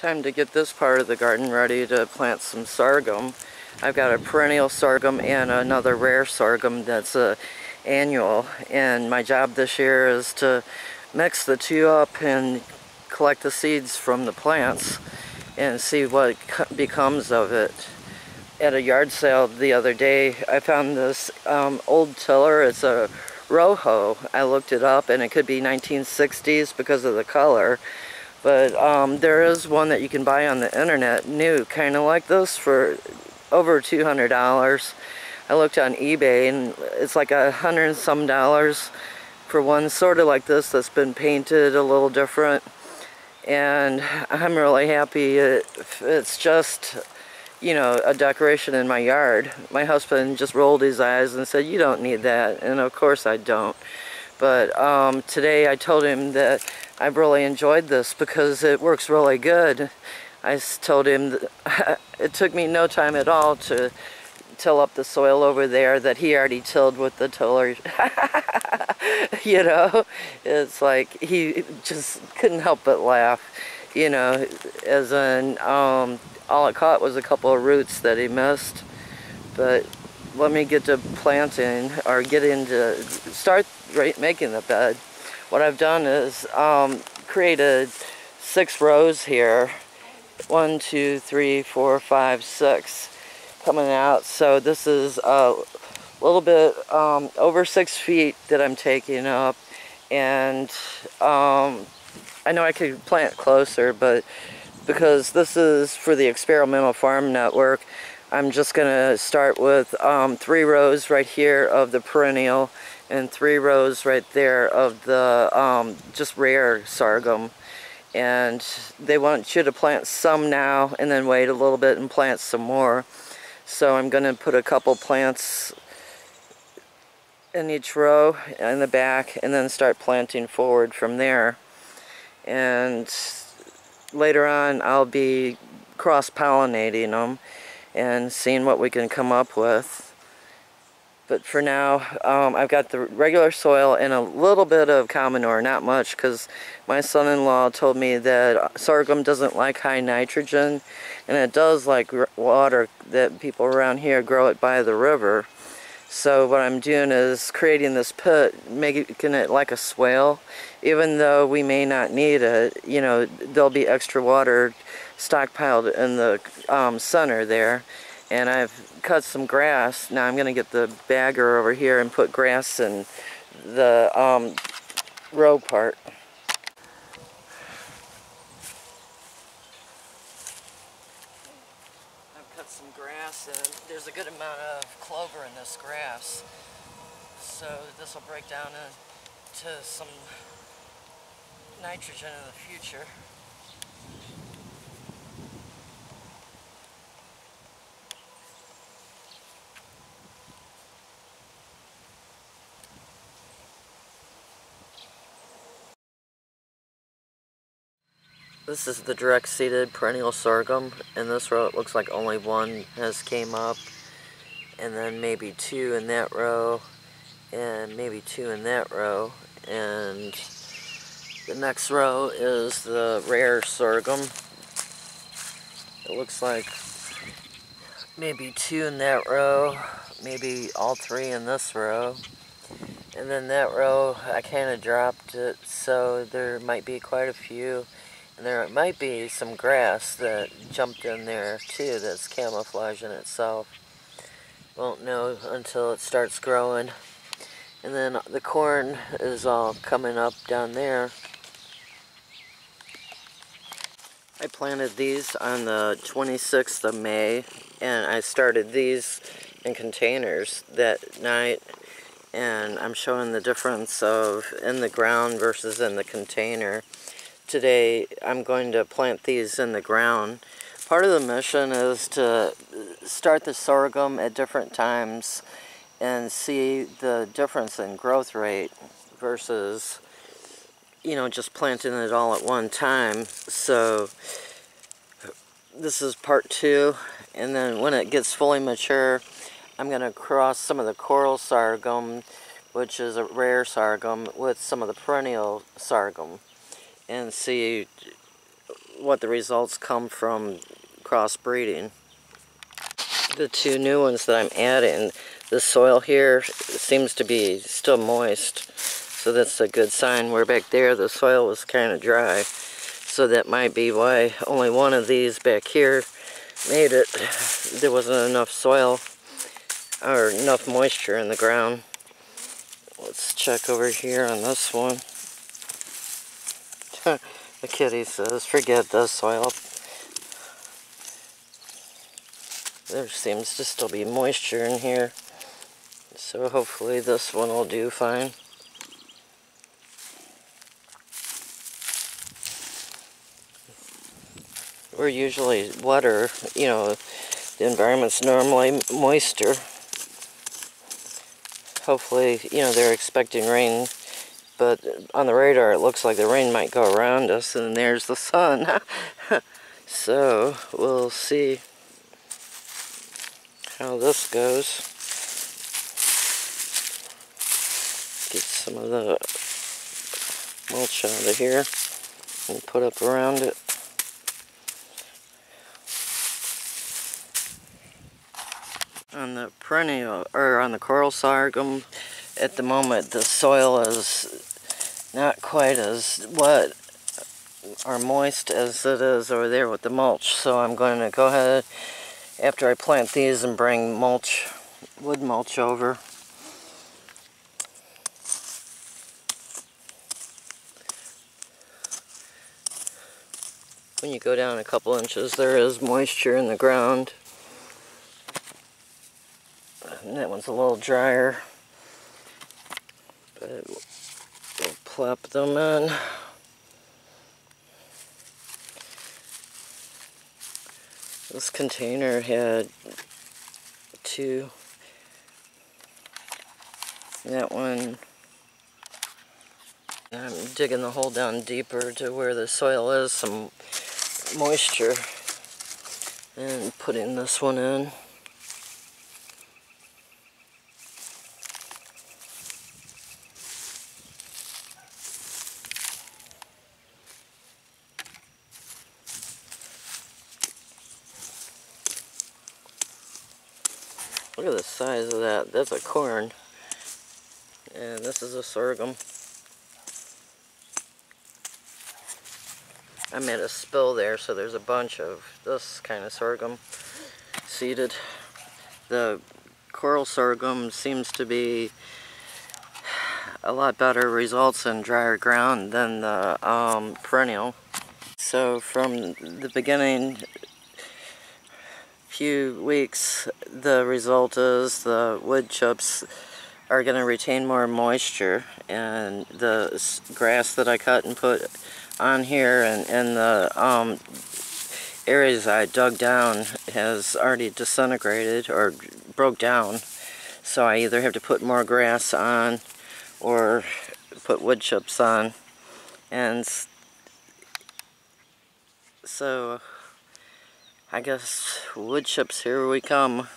Time to get this part of the garden ready to plant some sorghum. I've got a perennial sorghum and another rare sorghum that's annual, and my job this year is to mix the two up and collect the seeds from the plants and see what becomes of it. At a yard sale the other day, I found this old tiller. It's a row. I looked it up and it could be 1960s because of the color. But there is one that you can buy on the internet, new, kind of like this, for over $200. I looked on eBay and it's like $100 and some for one sort of like this that's been painted a little different. And I'm really happy. It's just, you know, a decoration in my yard. My husband just rolled his eyes and said, "You don't need that," and of course I don't. But today I told him that I've really enjoyed this because it works really good. I told him that it took me no time at all to till up the soil over there that he already tilled with the tiller. You know, it's like he just couldn't help but laugh, you know, as in all it caught was a couple of roots that he missed. But let me get to planting, or start making the bed. What I've done is created 6 rows here. 1, 2, 3, 4, 5, 6 coming out. So this is a little bit over 6 feet that I'm taking up, and I know I could plant closer, but because this is for the Experimental Farm Network, I'm just going to start with 3 rows right here of the perennial and 3 rows right there of the just rare sorghum. And they want you to plant some now and then wait a little bit and plant some more. So I'm going to put a couple plants in each row in the back and then start planting forward from there. And later on I'll be cross-pollinating them and seeing what we can come up with. But for now, I've got the regular soil and a little bit of common manure, not much, because my son-in-law told me that sorghum doesn't like high nitrogen, and it does like water that people around here grow it by the river. So what I'm doing is creating this pit, making it like a swale. Even though we may not need it, you know, there'll be extra water stockpiled in the center there. And I've cut some grass. Now I'm going to get the bagger over here and put grass in the row part. I've cut some grass, and there's a good amount of clover in this grass. So this will break down into some nitrogen in the future. This is the direct seeded perennial sorghum. In this row it looks like only 1 has came up, and then maybe 2 in that row, and maybe 2 in that row, and the next row is the rare sorghum. It looks like maybe 2 in that row, maybe all 3 in this row. And then that row, I kind of dropped it, so there might be quite a few. And there might be some grass that jumped in there too that's camouflaging itself. Won't know until it starts growing. And then the corn is all coming up down there. I planted these on the 26th of May, and I started these in containers that night. And I'm showing the difference of in the ground versus in the container. Today I'm going to plant these in the ground. Part of the mission is to start the sorghum at different times and see the difference in growth rate versus, you know, just planting it all at one time. So this is part 2, and then when it gets fully mature, I'm going to cross some of the coral sorghum, which is a rare sorghum, with some of the perennial sorghum and see what the results come from crossbreeding. The two new ones that I'm adding, the soil here seems to be still moist, so that's a good sign. Where back there the soil was kind of dry, so that might be why only one of these back here made it. There wasn't enough soil or enough moisture in the ground. Let's check over here on this one. The kitty says, forget the soil. There seems to still be moisture in here, so hopefully this one will do fine. We're usually wetter, you know, the environment's normally moister. Hopefully, you know, they're expecting rain, but on the radar it looks like the rain might go around us, and there's the sun. So, we'll see how this goes. Get some of the mulch out of here and put up around it. On the perennial, or on the coral sorghum, at the moment the soil is not quite as wet or moist as it is over there with the mulch. So I'm going to go ahead after I plant these and bring mulch, wood mulch over. When you go down a couple inches, there is moisture in the ground. And that one's a little drier, but we'll plop them in. This container had 2. That one, I'm digging the hole down deeper to where the soil is, some moisture, and putting this one in. Look at the size of that. That's a corn. And this is a sorghum. I made a spill there, so there's a bunch of this kind of sorghum seeded. The coral sorghum seems to be a lot better results in drier ground than the perennial. So from the beginning few weeks, the result is the wood chips are going to retain more moisture, and the grass that I cut and put on here and the areas I dug down has already disintegrated or broke down, so I either have to put more grass on or put wood chips on. And so I guess wood chips, here we come.